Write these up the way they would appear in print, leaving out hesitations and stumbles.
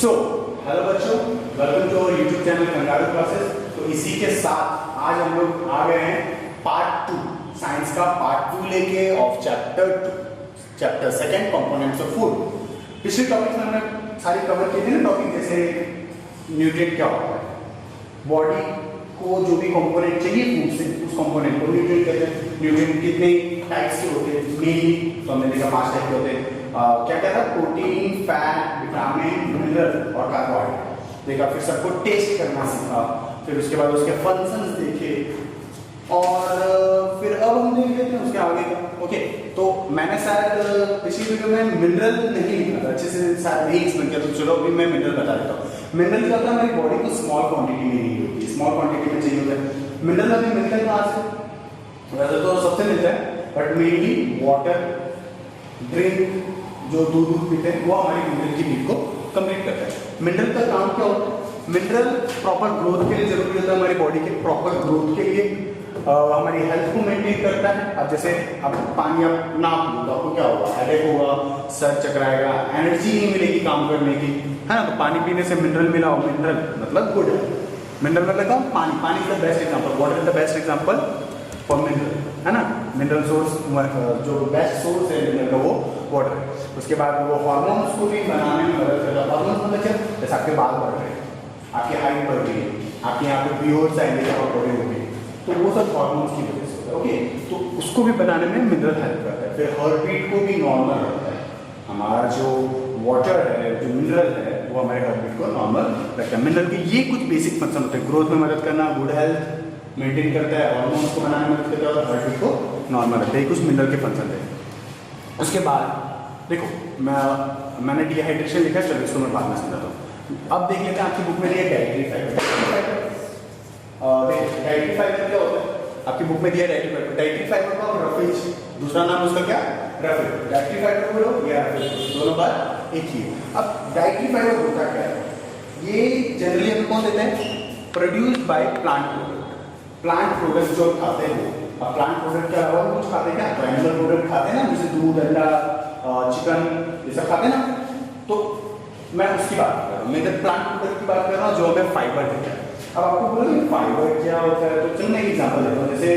सो hello बच्चों, welcome to our YouTube channel kangaroo classes. तो इसी के साथ आज हम लोग आ गए हैं पार्ट 2 साइंस का पार्ट 2 लेके of chapter second components of food. पिछले टॉपिक में हमने सारी कवर की थी ना टॉपिक, जैसे न्यूट्रिएंट क्या होता है, बॉडी को जो भी कंपोनेंट चाहिए फूड से उस कंपोनेंट को न्यूट्रिएंट कहते हैं। न्यूट्रिएंट कितने टाइप्स के होते हैं मेनली, तो हमने देखा 5 टाइप के होते हैं। क्या क्या था, प्रोटीन, फैट, विटामिन, मिनरल और कार्बोहाइड्रेट देखा। फिर सबको टेस्ट करना सीखा, फिर उसके बाद उसके फंक्शंस देखे और फिर अब हम देख लेते हैं उसके आगे का। ओके, तो मैंने शायद पिछली वीडियो में मिनरल नहीं लिखा था, अच्छे से शायद नहीं एक्सप्लेन किया, तो चलो अभी मैं मिनरल बता देता हूँ। मिनरल क्या होता है, हमारी बॉडी को स्मॉल क्वांटिटी में नहीं होती, स्मॉल क्वांटिटी में चाहिए होता है। मिनरल हमें मिलता है कहाँ से? वैसे तो सबसे मिलता है, बट मेनली वाटर, ड्रिंक, जो दूध पीते हैं वो हमारी मिनरल की नीड को कंप्लीट करता है। मिनरल का काम क्या होता है? मिनरल प्रॉपर ग्रोथ के लिए जरूरी होता है, हमारी बॉडी के प्रॉपर ग्रोथ के लिए, हमारी हेल्थ को मेंटेन करता है। अब जैसे अब पानी आप ना पियो तो आपको क्या होगा, हेडेक होगा, सर चकराएगा, एनर्जी नहीं मिलेगी काम करने की, है ना। तो पानी पीने से मिनरल मिला, और मिनरल मतलब गुड है। मिनरल मतलब पानी, पानी is the best example, water is the best example for mineral, है ना। मिनरल सोर्स जो बेस्ट सोर्स है मिनरल का वो वाटर है। उसके बाद वो हार्मोन्स को भी बनाने में मदद करता है। हार्मोन्स मतलब क्या, जैसे आपके बाल बढ़ रहे हैं, आपकी हाइट बढ़ रही है, आपके यहाँ पे व्यूअर्स आएंगे जब आप बड़े होंगे, तो वो सब हार्मोन्स की वजह से होता है। ओके, तो उसको भी बनाने में मिनरल हेल्प करता है। फिर हार्ट बीट को भी नॉर्मल रखता है। हमारा जो वाटर है, जो मिनरल है, वो हमारे हार्ट बीट को नॉर्मल रखता है। मिनरल के ये कुछ बेसिक फंक्शन होते हैं, ग्रोथ में मदद करना, गुड हेल्थ मेंटेन करता है, हार्मोन्स को बनाने में मदद करता है और हार्ट बीट को नॉर्मल रखता है। कुछ मिनरल के फंक्शन है। उसके बाद देखो, मैंने डिहाइड्रेशन लिखा है, चलो इसको मैं बाद में समझाता हूँ। अब देख लेते हैं, आपकी बुक में दिया डाइटरी फाइबर। डाइटरी फाइबर क्या होता है, आपकी बुक में दिया डाइटरी फाइबर। डाइटरी फाइबर का रफेज, दूसरा नाम उसका क्या, रफेज। डाइटरी फाइबर बोलो या रफेज, दोनों बात एक ही है। अब डाइटरी फाइबर होता क्या है, ये जनरली हमें कौन देते हैं, produced by plant product. Plant product जो खाते हैं, अब प्लांट प्रोडक्ट के अलावा कुछ खाते हैं क्या, तो एनिमल प्रोडक्ट खाते हैं ना, जैसे दूध, अंडा, चिकन, ये सब खाते हैं ना। तो मैं उसकी बात कर रहा हूँ, मैं जब प्लांट प्रोडक्ट की बात कर रहा हूँ जो हमें फाइबर देता है। अब आपको बोला कि फाइबर क्या होता है, तो चलो मैं एक एग्जांपल देता हूँ। जैसे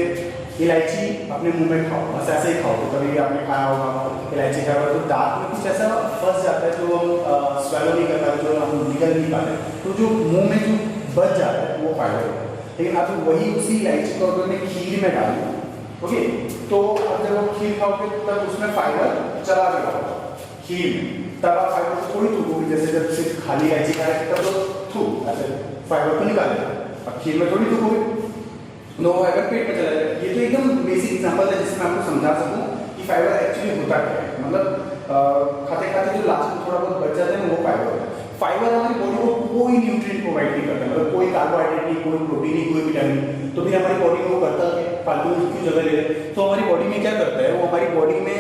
इलायची अपने मुंह में खाओ, बस ऐसे ही खाओ, तो कभी आपने खाया होगा इलायची खाया होगा, तो दांत में कुछ ऐसा फंस जाता है जो हम स्वेलो नहीं कर पाते, जो हम निकल नहीं पाते, तो जो मुंह में जो बच जाता है वो फाइबर होता है। लेकिन आप वही उसी इलायची को अगर मैं खीर में डालूँ, ओके, तो अब जब आप खीर खाओगे तब उसमें फाइबर चला गया होगा खीर में, तब आप फाइबर को थोड़ी थूकोगे। जैसे जब सिर्फ खाली इलायची खा रहे तब तो थूक ऐसे फाइबर को निकालेगा, अब खीर में थोड़ी थूकोगे, नो फाइबर पेट में चला जाएगा। ये तो एकदम बेसिक एग्जांपल है जिसमें आपको समझा सकूं कि फाइबर एक्चुअली होता क्या है। मतलब खाते खाते जो लास्ट में थोड़ा बहुत बच जाता है ना, वो फाइबर होता है। फाइबर हमारी बॉडी को कोई न्यूट्रिएंट प्रोवाइड नहीं करता, मतलब कोई कार्बोहाइड्रेट नहीं, कोई प्रोटीन नहीं, कोई विटामिन, तो भी हमारी बॉडी को करता है फालतू में क्यों जगह ले रहे। तो हमारी बॉडी में क्या करता है, वो हमारी बॉडी में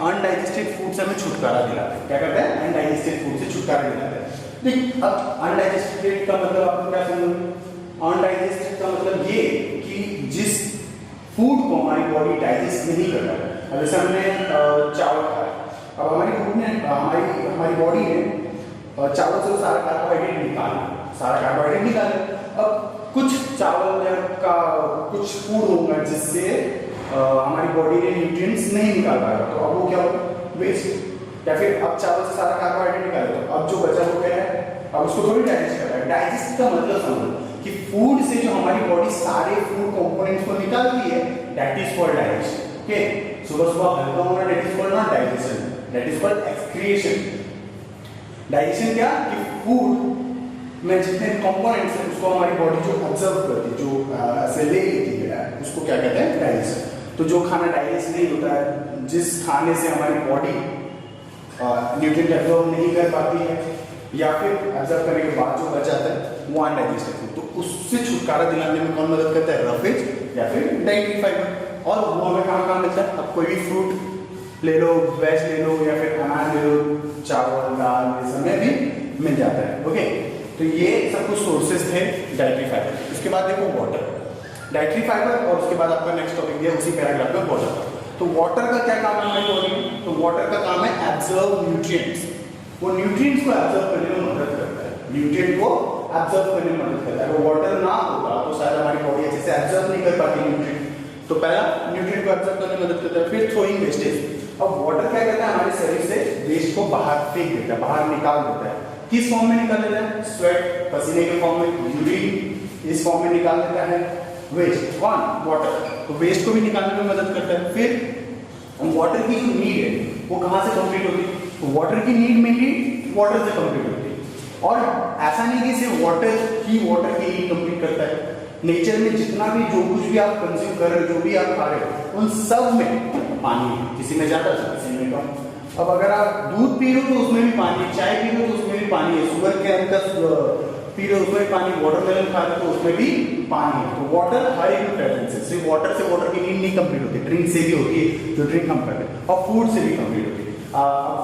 अनडाइजेस्टेड फूड से हमें छुटकारा दिलाता है। क्या करता है, अनडाइजेस्टेड फूड से छुटकारा दिलाता है। देखिए, अब अनडाइजेस्टेड का मतलब आपको क्या समझ, अनडाइजेस्टेड का मतलब ये कि जिस फूड को हमारी बॉडी डाइजेस्ट नहीं कर रहा है। अब जैसे हमने चावल खाया, अब हमारी फूड ने हमारी बॉडी ने चावल से सारा कार्बोहाइड्रेट निकाला, सारा कार्बोहाइड्रेट निकाला। अब कुछ चावल का कुछ फूड होगा जिससे हमारी बॉडी ने न्यूट्रिएंट्स नहीं निकाल पाएगा, तो अब वो क्या होगा, वेस्ट। या फिर अब चावल से सारा कार्बोहाइड्रेट निकाले, तो अब जो बचा वो क्या है, अब उसको थोड़ी डाइजेस्ट कर रहा है। डाइजेस्ट का मतलब समझो कि फूड से जो हमारी बॉडी सारे फूड कंपोनेंट्स को निकालती है, that is called digestion. Okay, सुबह सुबह हल्का होना, that is called not digestion, that is called excretion. Digestion क्या कि फूड में जितने कंपोनेंट्स हैं उसको हमारी बॉडी जो ऑब्जर्व करती है, जो ऐसे ले लेती है, उसको क्या कहते हैं, डाइजेशन। तो जो खाना डाइजेस्ट नहीं होता है, जिस खाने से हमारी बॉडी न्यूट्रिएंट एब्जॉर्ब नहीं कर पाती है, या फिर एब्जॉर्ब करने के बाद जो बच जाता है वो अनडाइजेस्टेड फूड, तो उससे छुटकारा दिलाने में कौन मदद करता है, रफेज या फिर डाइटरी फाइबर। और वो हमें कहाँ मिलता है, अब कोई भी फ्रूट ले लो, वेज ले लो, या फिर अनाज ले लो, चावल, दाल, ये सब में भी मिल जाता है। ओके, तो ये सब कुछ सोर्सेज थे डाइटरी फाइबर। उसके बाद देखो वाटर, डाइटरी फाइबर, और उसके बाद आपका नेक्स्ट टॉपिक दिया उसी पैराग्राफ में वाटर। तो वाटर का क्या काम है हमारी बॉडी में, तो वाटर का काम है एब्जॉर्ब न्यूट्रिएंट्स। वो न्यूट्रिएंट्स को एब्जॉर्ब करने में मदद करता है। एब्जॉर्ब करने में मदद करता है। अगर वाटर ना होगा तो शायद हमारी बॉडी अच्छे से एब्जॉर्ब नहीं कर पाती न्यूट्रिएंट। तो पहला न्यूट्रिएंट को एब्जॉर्ब करने में मदद करता है। फिर थ्रोइंग वेस्टेज। अब वाटर क्या करता है, हमारे शरीर से वेस्ट को बाहर फेंक देता है, बाहर निकाल देता है। किस फॉर्म में निकाल देता है? स्वेट, पसीने के फॉर्म में, यूरिन इस फॉर्म में निकाल देता है। वेस्ट कौन? वाटर। तो वेस्ट को भी निकालने में मदद करता है। फिर वाटर की जो नीड है वो कहाँ से कंप्लीट होती है? तो वाटर की नीड मेनली वाटर से कंप्लीट होती है। और ऐसा नहीं कि सिर्फ वाटर ही वाटर की नीड कंप्लीट करता है। नेचर में जितना भी जो कुछ भी आप कंज्यूम कर रहे हो, जो भी आप खा रहे हो, उन सब में पानी है। किसी में ज्यादा, किसी में कम। अब अगर आप दूध पी रहे हो तो उसमें भी पानी है, चाय पी रहे हो तो उसमें भी पानी है, शुगर के अंदर पी रहे हो उसमें भी पानी, वाटरमेलन खा रहे हो तो उसमें भी पानी है। तो वाटर हर एक प्रेजेंस है। सिर्फ वाटर से वाटर की नीड नहीं कंप्लीट होती, ड्रिंक से भी होती है, जो ड्रिंक हम करते हैं, और फूड से भी कंप्लीट होती है।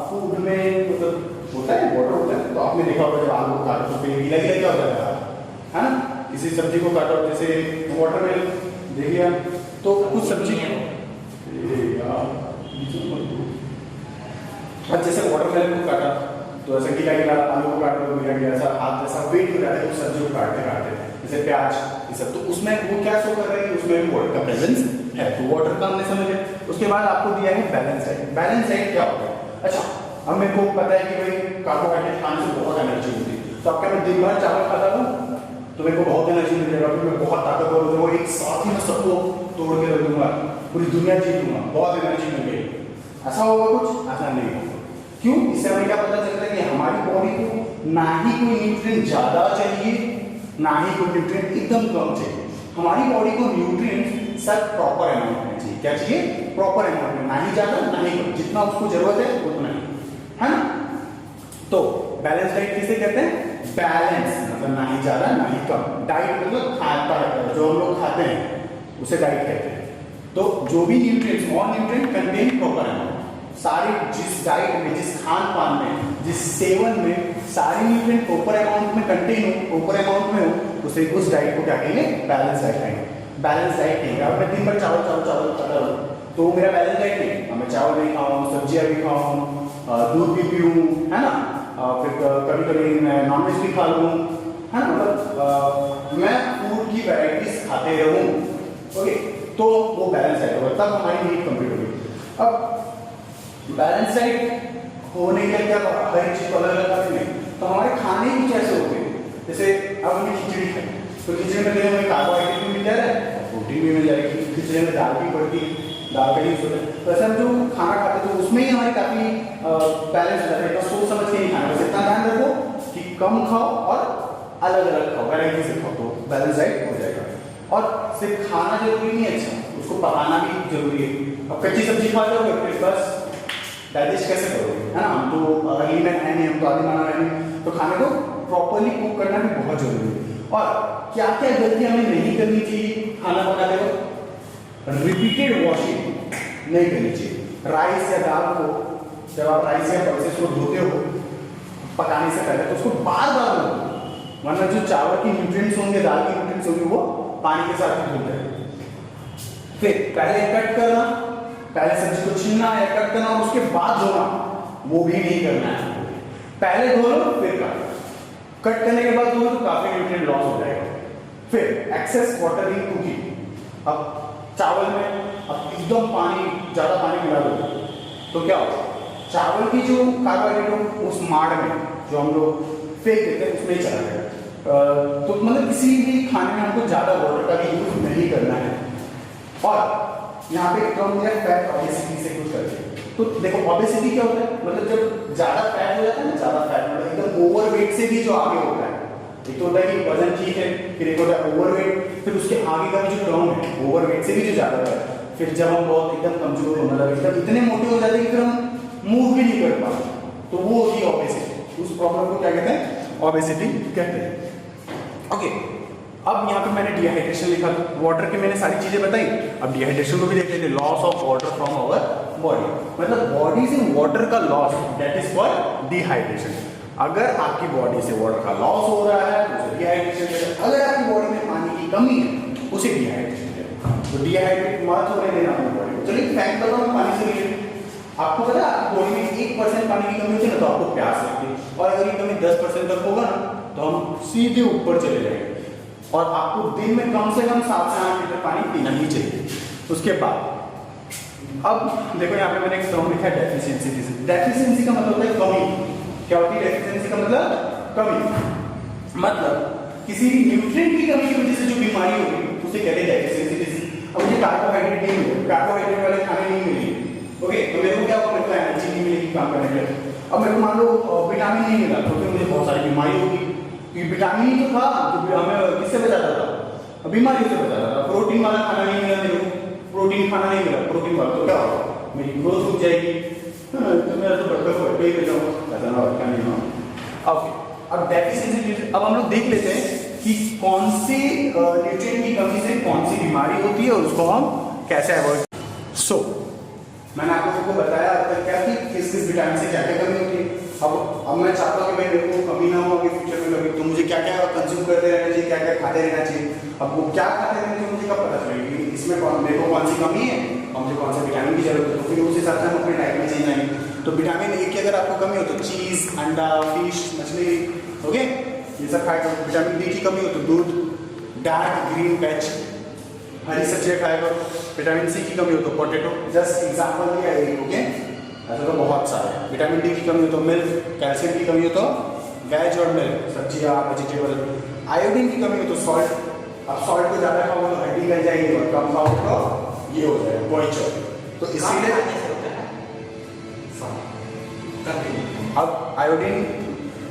फूड में मतलब होता है वाटर होता है, तो आपने देखा होगा जब आलू को काटो तो फिर गीला गीला क्या होता है ना? किसी सब्जी को काटो जैसे वाटरमेलन देखिए, तो कुछ सब्जी अब जैसे वाटरमेलन को काटा तो ऐसा गीला गीला, आलू को काटो गीला गीला, ऐसा हाथ जैसा वेट हो जाता है उस सब्जी को काटते काटते, जैसे प्याज ये सब। तो उसमें वो क्या शो कर रहे हैं कि उसमें भी वाटर का प्रेजेंस है। तो वाटर का हमने समझ लिया। उसके बाद आपको दिया है बैलेंस डाइट। बैलेंस डाइट क्या होता है? अच्छा, अब मेरे को पता है कि भाई कार्बोहाइड्रेट खाने से बहुत एनर्जी होती है, तो अब क्या मैं दिन भर चावल खाता हूँ तो मेरे को बहुत एनर्जी मिलेगा, फिर मैं बहुत ताकतवर हो जाऊंगा, एक साथ ही मैं सबको तोड़ के रख दूंगा, पूरी दुनिया जीत लूंगा, बहुत एनर्जी मिलेगी। ऐसा होगा कुछ? ऐसा नहीं होगा। क्यों? इससे हमें क्या पता चलता है कि हमारी बॉडी को ना ही कोई न्यूट्रिएंट ज्यादा चाहिए, ना ही कोई न्यूट्रिएंट एकदम कम चाहिए। हमारी बॉडी को न्यूट्रिएंट सब प्रॉपर अमाउंट में चाहिए। क्या चाहिए? प्रॉपर अमाउंट में, ना ही ज्यादा ना ही कम, जितना उसको जरूरत है उतना ही, है ना? तो बैलेंस डाइट किसे कहते हैं? बैलेंस मतलब ना ही ज्यादा ना ही कम। डाइट मतलब खाता है, जो हम लोग खाते हैं उसे डाइट कहते हैं। तो जो भी nutrients, all nutrient contain proper amount. सारे जिस डाइट में, जिस खान पान में, जिस सेवन में सारे न्यूट्रिएंट प्रॉपर अमाउंट में कंटेन हो, प्रॉपर अमाउंट में हो, उसे उस डाइट को क्या कहेंगे? बैलेंस डाइट कहेंगे। बैलेंस डाइट कहेंगे। अब मैं दिन भर चावल चावल चावल खाता हूँ तो मेरा बैलेंस डाइट नहीं। मैं चावल भी खाऊं, सब्जियां भी खाऊं, दूध भी पीऊं, है ना? फिर कभी कभी मैं नॉनवेज भी खा लूं, है ना? मतलब मैं फूड की वैरायटीज खाते रहूं, ओके, तो वो बैलेंस डाइट होगा, तब हमारी नीड कंप्लीट होगी। अब बैलेंस डाइट होने के क्या हर एक चीज को अलग अलग खाते हैं, तो हमारे खाने भी कैसे होते हैं? जैसे अब हमने खिचड़ी खाई तो खिचड़ी में हमें कार्बोहाइड्रेट भी मिल जा रहा है, प्रोटीन भी मिल जाएगी। खिचड़ी में दाल भी पड़ती है, दाल का यूज होता है। तो ऐसे हम जो खाना खाते हैं तो उसमें ही हमारे काफी बैलेंस हो जाता है। तो सोच समझ के नहीं खाना, बस इतना ध्यान रखो कि कम खाओ और अलग अलग खाओ, वैरायटी से खाओ, तो बैलेंस डाइट हो जाएगा। और सिर्फ खाना जरूरी नहीं है, अच्छा उसको पकाना भी जरूरी है। अब कच्ची सब्जी खा जाओगे फिर बस डाइजेस्ट कैसे करोगे, है ना? हम तो अर्ली मैन है नहीं, हम तो आदि मानव है नहीं, तो खाने को प्रॉपरली कुक करना भी बहुत जरूरी है। और क्या क्या गलती हमें नहीं करनी चाहिए खाना बनाने को? रिपीटेड वॉशिंग नहीं करनी चाहिए। राइस या दाल को, जब आप राइस या पल्सेस को धोते हो पकाने से पहले, तो उसको बार बार धो, वरना जो चावल की न्यूट्रिएंट्स होंगे, दाल की न्यूट्रिएंट्स होंगे, वो पानी के साथ ही धुल जाएंगे। फिर पहले कट करना, पहले सब्जी को छीलना या कट करना और उसके बाद धोना, वो भी नहीं करना है। पहले धो लो फिर कट करने के बाद धो तो काफी न्यूट्रिएंट लॉस हो जाएगा। फिर एक्सेस वाटर इन कुकिंग। अब चावल में अब एकदम पानी, ज्यादा पानी मिला दो तो क्या होगा? चावल की जो कार्बोहाइड्रेट उस माड़ में जो हम लोग फेंक देते हैं उसमें ही चला जाएगा। तो मतलब किसी भी खाने में हमको ज्यादा वाटर का भी यूज नहीं करना है। और यहाँ पे कम या फैट ऑबेसिटी से कुछ करते हैं। तो देखो ऑबेसिटी क्या होता है? मतलब जब ज्यादा फैट हो जाता है ना, ज्यादा फैट मतलब एकदम ओवरवेट से भी जो आगे होता है, एक तो होता है कि वजन ठीक है, फिर एक होता है ओवरवेट, फिर उसके आगे का भी जो टर्म है ओवरवेट से भी जो ज्यादा है, फिर जब हम बहुत एकदम कमजोर होने लगे, एकदम इतने मोटे हो जाते हैं कि फिर हम मूव भी नहीं कर पाते, तो वो होती है ओबेसिटी। उस प्रॉब्लम को क्या कहते हैं? ओबेसिटी कहते हैं। ओके, अब यहाँ पे मैंने डिहाइड्रेशन लिखा था, वाटर की मैंने सारी चीजें बताई। अब डिहाइड्रेशन को भी देख लेते हैं। Loss of water from our body, मतलब बॉडी से वाटर का loss, that is called dehydration. अगर आपकी बॉडी से वाटर का लॉस हो रहा है तो उसे डिहाइड्रेशन कहते हैं। अगर आपकी बॉडी में पानी की कमी है उसे डिहाइड्रेशन कहते हैं। तो डिहाइड्रेट मत होने देना अपनी बॉडी को। चलिए फैक्ट बताओ पानी से रिलेटेड। आपको पता है आपकी बॉडी में 1% पानी की कमी होती है ना तो आपको प्यास लगती है, और अगर ये कमी 10% तक होगा ना तो हम सीधे ऊपर चले जाएंगे, और आपको दिन में कम से कम 7 से 8 लीटर पानी पीना ही चाहिए। उसके बाद अब देखो यहाँ पे मैंने एक टर्म लिखा है डेफिशिएंसी। डेफिशिएंसी का मतलब होता है कमी। क्या होती है डेफिशिएंसी का मतलब? कमी। मतलब किसी भी न्यूट्रिएंट की कमी की वजह से जो बीमारी होगी उसे कहते हैं डेफिशिएंसी डिजीज। अब मुझे कार्बोहाइड्रेट नहीं मिले, कार्बोहाइड्रेट वाले खाने नहीं मिले, ओके, तो मेरे को क्या होगा, मेरे को एनर्जी नहीं मिलेगी काम करने के लिए। अब मेरे को मान लो विटामिन नहीं मिला तो फिर मुझे बहुत सारी बीमारी होगी, क्योंकि विटामिन ही तो था जो हमें किससे बचाता था, बीमारियों से बचाता था। प्रोटीन वाला खाना नहीं मिला मेरे को, प्रोटीन खाना नहीं मिला, प्रोटीन वाला तो क्या होगा, मेरी ग्रोथ रुक जाएगी, तो मेरा तो बढ़कर बढ़ ही जाऊंगा, ऐसा ना बढ़ता नहीं होगा। ओके, अब डेफिशिएंसी, अब हम लोग देख लेते हैं कि कौन से न्यूट्रिएंट की कमी से कौन सी बीमारी होती है और उसको हम कैसे अवॉइड। मैंने आप लोगों को बताया अब तक क्या कि किस किस विटामिन से क्या क्या कमी होती है। अब मैं चाहता हूँ कि भाई मेरे को कमी ना हो अभी फ्यूचर में कभी, तो मुझे क्या क्या कंज्यूम करते रहना चाहिए, क्या क्या खाते रहना चाहिए। अब वो क्या खाते रहना चाहिए मुझे कब पता चलेगी इसमें मेरे को कौन सी कमी है और मुझे कौन से विटामिन की जरूरत है, तो फिर उस हिसाब से हम अपने डाइट में चेंज आएंगे। तो विटामिन ए की अगर आपको कमी हो तो चीज, अंडा, फिश, मछली, ओके, ये सब खाएगा। विटामिन डी की कमी हो तो दूध, डार्क ग्रीन वेज, हरी सब्जियां खाया करो। विटामिन सी की कमी हो तो पोटैटो, जस्ट एग्जांपल दिया एक, ओके, ऐसा तो बहुत सारे हैं। विटामिन डी की कमी हो तो मिल्क, कैल्शियम की कमी हो तो वेज और मिल्क, सब्जियां, वेजिटेबल। आयोडीन की कमी हो तो सॉल्ट। अब सॉल्ट को ज़्यादा खाओगे तो हड्डी गल जाएगी और कम खाओगे तो ये हो जाएगा बॉइचर। तो इसीलिए अब आयोडीन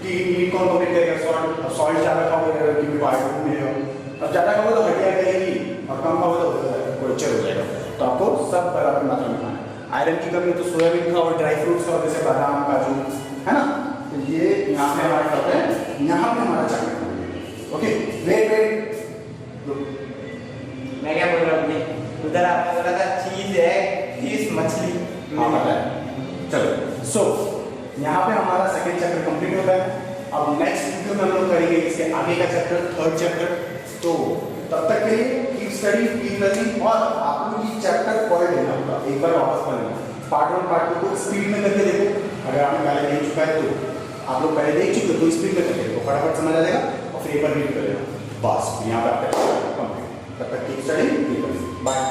की कौन कम्प्लीट करेगा, सॉल्ट। अब सॉल्ट ज़्यादा खाओगे तो आयोडीन मिलेगा, अब ज़्यादा खाओगे तो हड्डियाँ गलेगी और कम खाओगे तो बॉइचर हो जाएगा। तो आपको सब बराबर मात्रा में खाना है। आयरन की कमी हो तो सोयाबीन खाओ, ड्राई फ्रूट्स खाओ जैसे बादाम, काजू, है ना। तो ये यहाँ पे हमारा क्या होता है, यहाँ पे हमारा चक्कर। ओके, वेट मैं क्या बोल रहा हूँ, उधर आपने बोला था चीज है, फिश, मछली। हाँ पता है। चलो, यहाँ पे हमारा सेकंड चैप्टर कंप्लीट होता है। अब नेक्स्ट वीडियो में हम लोग करेंगे इसके आगे का चैप्टर, थर्ड चैप्टर। तो तब तक के लिए कीप स्टडी, कीप लर्निंग, और आप लोग की चैप्टर पढ़ लेना होगा, एक बार वापस पढ़ लेना। पार्ट 1 पार्ट 2 को स्पीड में करके देखो, अगर आपने पहले नहीं चुका है तो आप लोग पहले देख चुके हो तो स्पीड में करके देखो, फटाफट समझ आ जाएगा और फिर एक बार रीड कर लेना बस। यहाँ पर आपका कंप्लीट। तब तक keep study, keep learning, bye.